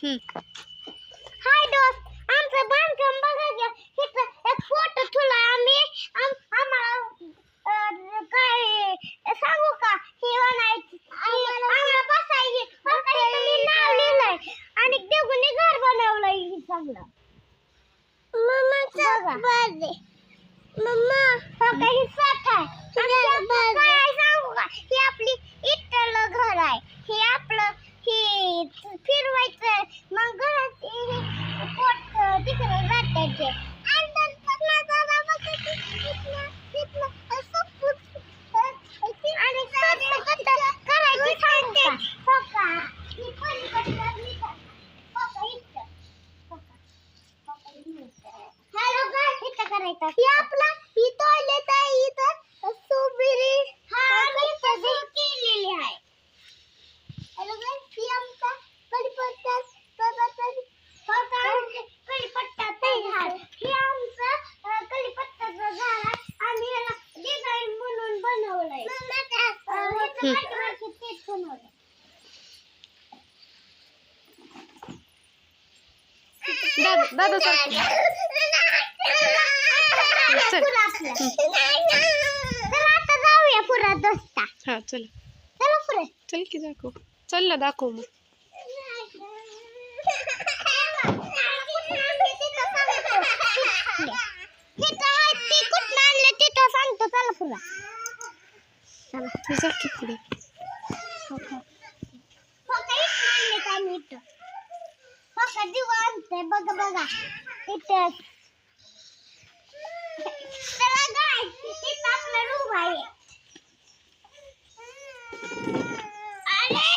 हाय दोस्त, आमचं बांधकाम बघा घ्या. इथं एक फोटो ठेवला आम्ही. आम्हाला काय सांगू का? ही बनायची आम्हाला बसायची. फक्त इथं मी नाव लिहिलंय आणि देवगुनी घर बनवलंय. हे चांगलं मम्मा फक्त ही साठ आहे. काय सांगू का? ही आपली इटलं घर आहे. हे आपलं ही फिरवायचं मग घरात पोट तिकडे राहते. ही आपला ही टॉयलेट आहे. इथं सुबिरी केलेली आहे. हॅलो गाइस, ही आमचा कढीपत्ता झाड. हे आमचं कढीपत्त्याचं झाड आहे आणि याला डिझाईन म्हणून बनवलंय. तेच बनवलंय. दादा सर आता जाऊया पुरा दोस्ता. हा चल चला पुढे. चल की दाखव. चल ना दाखव मग. तिथं सांगतो. चला पुरा. तू जा की पुढे. बघा बघा इथं. चला गाइस, इथं आपला रूम आहे. अरे